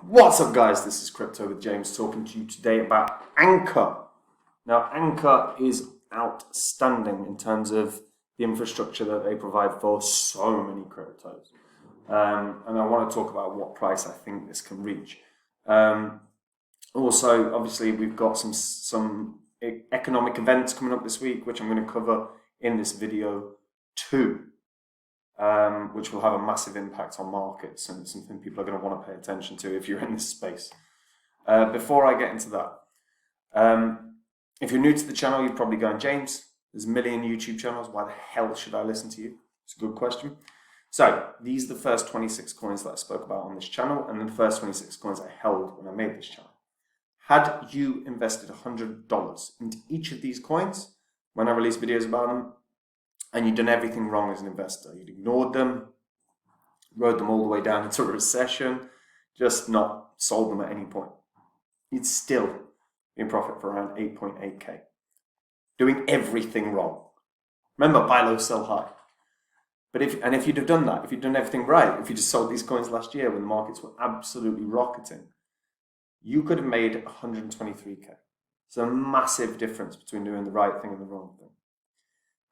What's up, guys? This is Crypto with James talking to you today about Ankr. Now, Ankr is outstanding in terms of the infrastructure that they provide for so many cryptos. And I want to talk about what price I think this can reach. Also, obviously, we've got some economic events coming up this week, which I'm going to cover in this video too. Which will have a massive impact on markets and something people are going to want to pay attention to if you're in this space. Before I get into that, if you're new to the channel, you're probably going, James, there's a million YouTube channels. Why the hell should I listen to you? It's a good question. So these are the first 26 coins that I spoke about on this channel and the first 26 coins I held when I made this channel. Had you invested $100 into each of these coins when I release videos about them, and you'd done everything wrong as an investor, you'd ignored them, rode them all the way down into a recession, just not sold them at any point, you'd still be in profit for around 8.8K. Doing everything wrong. Remember, buy low, sell high. But if you'd have done that, if you'd done everything right, if you just sold these coins last year when the markets were absolutely rocketing, you could have made 123K. It's a massive difference between doing the right thing and the wrong thing.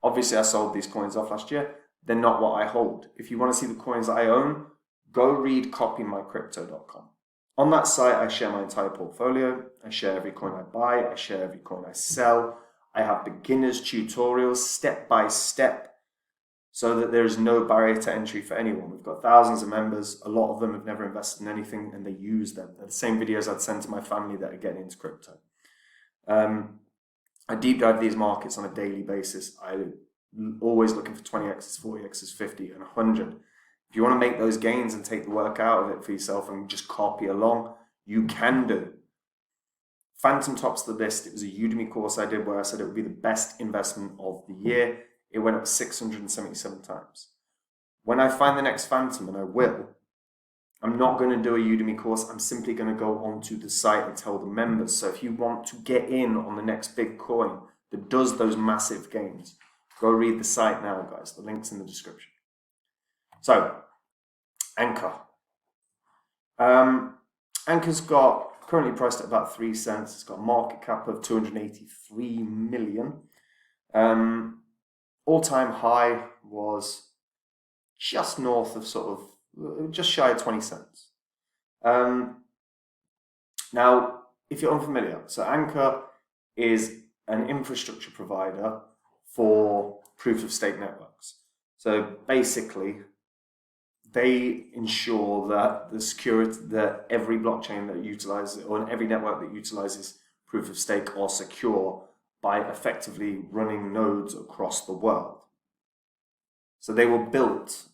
Obviously, I sold these coins off last year. They're not what I hold. If you want to see the coins I own, go read copymycrypto.com. On that site, I share my entire portfolio. I share every coin I buy. I share every coin I sell. I have beginners tutorials, step by step, so that there is no barrier to entry for anyone. We've got thousands of members. A lot of them have never invested in anything, and they use them. They're the same videos I'd send to my family that are getting into crypto. I deep dive these markets on a daily basis. I'm always looking for 20x's, 40x's, 50 and 100. If you want to make those gains and take the work out of it for yourself and just copy along, you can do. Phantom tops the list. It was a Udemy course I did where I said it would be the best investment of the year. It went up 677 times. When I find the next Phantom, and I will, I'm not going to do a Udemy course. I'm simply going to go onto the site and tell the members. So if you want to get in on the next big coin that does those massive gains, go read the site now, guys. The link's in the description. So, Ankr. Ankr's got currently priced at about 3 cents. It's got a market cap of 283 million. All-time high was just north of just shy of 20 cents. Now, if you're unfamiliar, so Ankr is an infrastructure provider for proof-of-stake networks. So basically, they ensure that the security, that every blockchain that utilizes, or every network that utilizes proof-of-stake are secure by effectively running nodes across the world. So they were built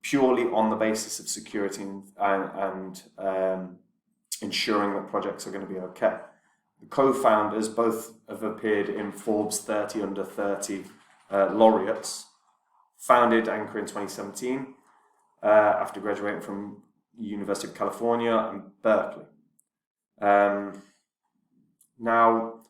purely on the basis of security and ensuring that projects are going to be okay. The co-founders both have appeared in Forbes 30 under 30 laureates, founded Ankr in 2017 after graduating from University of California and Berkeley. Now,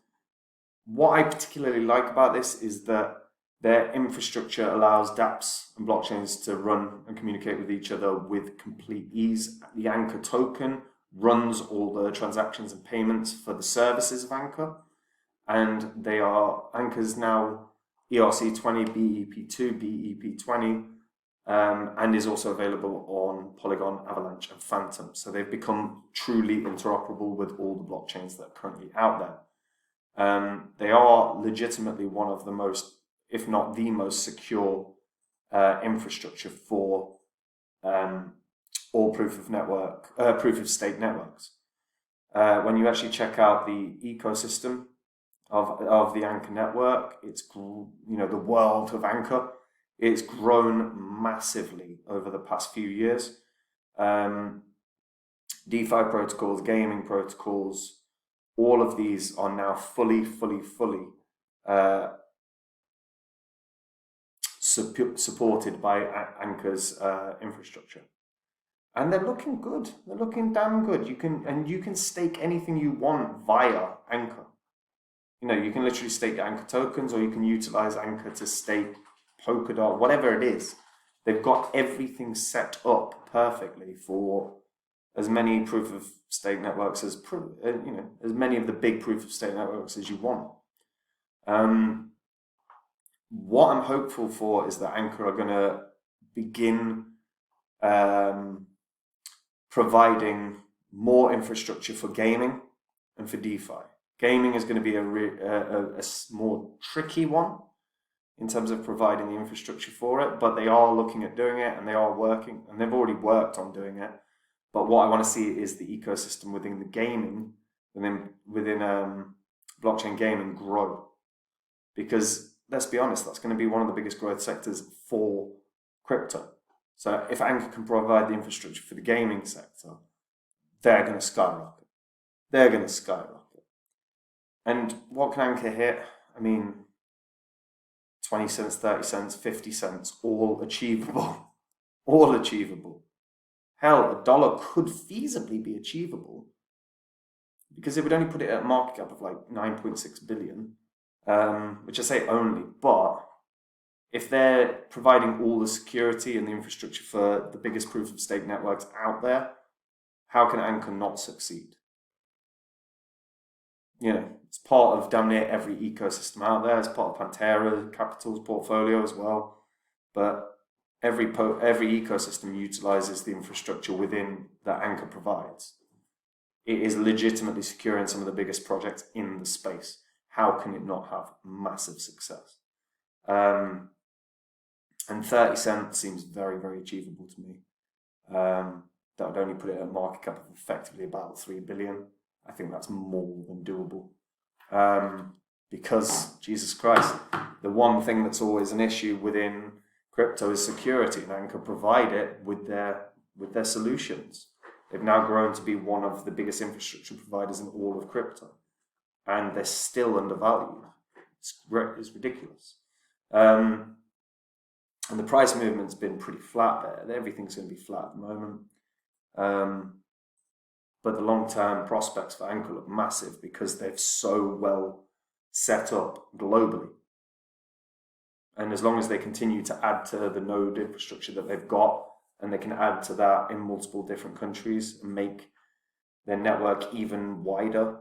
what I particularly like about this is that their infrastructure allows dApps and blockchains to run and communicate with each other with complete ease. The Ankr token runs all the transactions and payments for the services of Ankr. And Ankr's now ERC20, BEP2, BEP20, and is also available on Polygon, Avalanche, and Phantom. So they've become truly interoperable with all the blockchains that are currently out there. They are legitimately one of the most, if not the most secure infrastructure for all proof-of-stake networks. When you actually check out the ecosystem of the Ankr network, it's the world of Ankr. It's grown massively over the past few years. DeFi protocols, gaming protocols, all of these are now fully supported by Ankr's infrastructure, and they're looking good. They're looking damn good. You can stake anything you want via Ankr. You can literally stake Ankr tokens, or you can utilize Ankr to stake Polkadot, whatever it is. They've got everything set up perfectly for as many proof of stake networks as as many of the big proof of stake networks as you want. What I'm hopeful for is that Ankr are going to begin providing more infrastructure for gaming and for DeFi. Gaming is going to be a more tricky one in terms of providing the infrastructure for it, but they are looking at doing it, and they are working, and they've already worked on doing it. But what I want to see is the ecosystem within the gaming, within blockchain gaming, grow. Because let's be honest, that's going to be one of the biggest growth sectors for crypto. So if Ankr can provide the infrastructure for the gaming sector, they're going to skyrocket. They're going to skyrocket. And what can Ankr hit? I mean, 20 cents, 30 cents, 50 cents, all achievable. All achievable. Hell, $1 could feasibly be achievable, because it would only put it at a market cap of like 9.6 billion, which I say only, but if they're providing all the security and the infrastructure for the biggest proof of stake networks out there, how can Ankr not succeed? You know, it's part of damn near every ecosystem out there. It's part of Pantera Capital's portfolio as well. But every ecosystem utilizes the infrastructure within that Ankr provides. It is legitimately securing some of the biggest projects in the space. How can it not have massive success? And 30 cents seems very, very achievable to me. That would only put it at a market cap of effectively about 3 billion. I think that's more than doable. Because, Jesus Christ, the one thing that's always an issue within crypto is security, and Ankr provide it with their solutions. They've now grown to be one of the biggest infrastructure providers in all of crypto, and they're still undervalued. It's ridiculous. And the price movement's been pretty flat there. Everything's going to be flat at the moment. But the long-term prospects for Ankr look massive because they've so well set up globally. And as long as they continue to add to the node infrastructure that they've got, and they can add to that in multiple different countries and make their network even wider,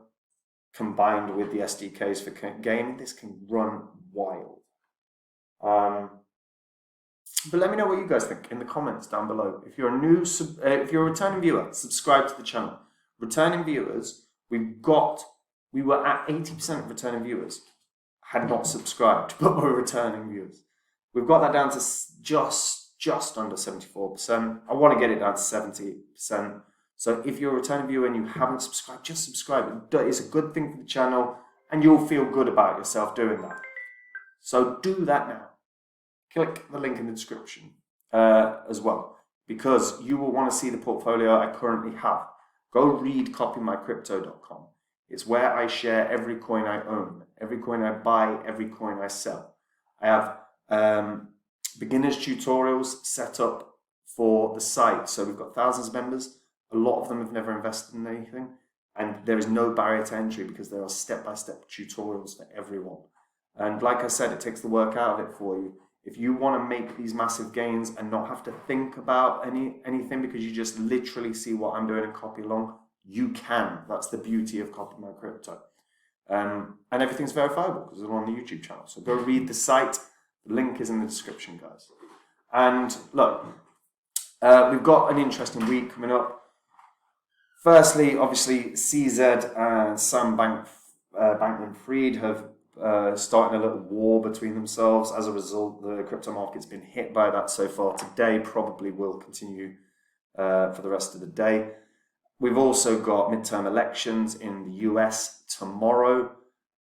combined with the SDKs for gaming, this can run wild. But let me know what you guys think in the comments down below. If you're if you're a returning viewer, subscribe to the channel. Returning viewers, we were at 80% of returning viewers had not subscribed, but were returning viewers. We've got that down to just under 74%. I want to get it down to 70%. So if you're a returning viewer and you haven't subscribed, just subscribe. It's a good thing for the channel, and you'll feel good about yourself doing that. So do that now. Click the link in the description as well, because you will want to see the portfolio I currently have. Go read copymycrypto.com. It's where I share every coin I own, every coin I buy, every coin I sell. I have beginners tutorials set up for the site. So we've got thousands of members. A lot of them have never invested in anything, and there is no barrier to entry because there are step-by-step tutorials for everyone. And like I said, it takes the work out of it for you. If you want to make these massive gains and not have to think about anything because you just literally see what I'm doing and copy along, you can. That's the beauty of Copy My Crypto. And everything's verifiable because it's on the YouTube channel. So go read the site. The link is in the description, guys. And look, we've got an interesting week coming up. Firstly, obviously, CZ and Sam Bankman-Fried have starting a little war between themselves. As a result, the crypto market's been hit by that so far today, probably will continue for the rest of the day. We've also got midterm elections in the US tomorrow.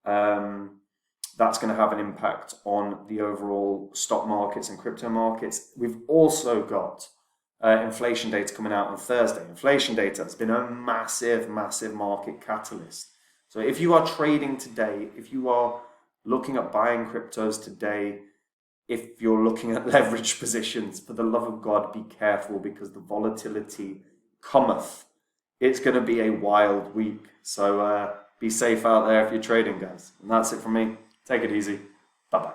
That's going to have an impact on the overall stock markets and crypto markets. We've also got inflation data coming out on Thursday. Inflation data has been a massive, massive market catalyst. So if you are trading today, if you are looking at buying cryptos today, if you're looking at leverage positions, for the love of God, be careful because the volatility cometh. It's going to be a wild week. So be safe out there if you're trading, guys. And that's it from me. Take it easy. Bye-bye.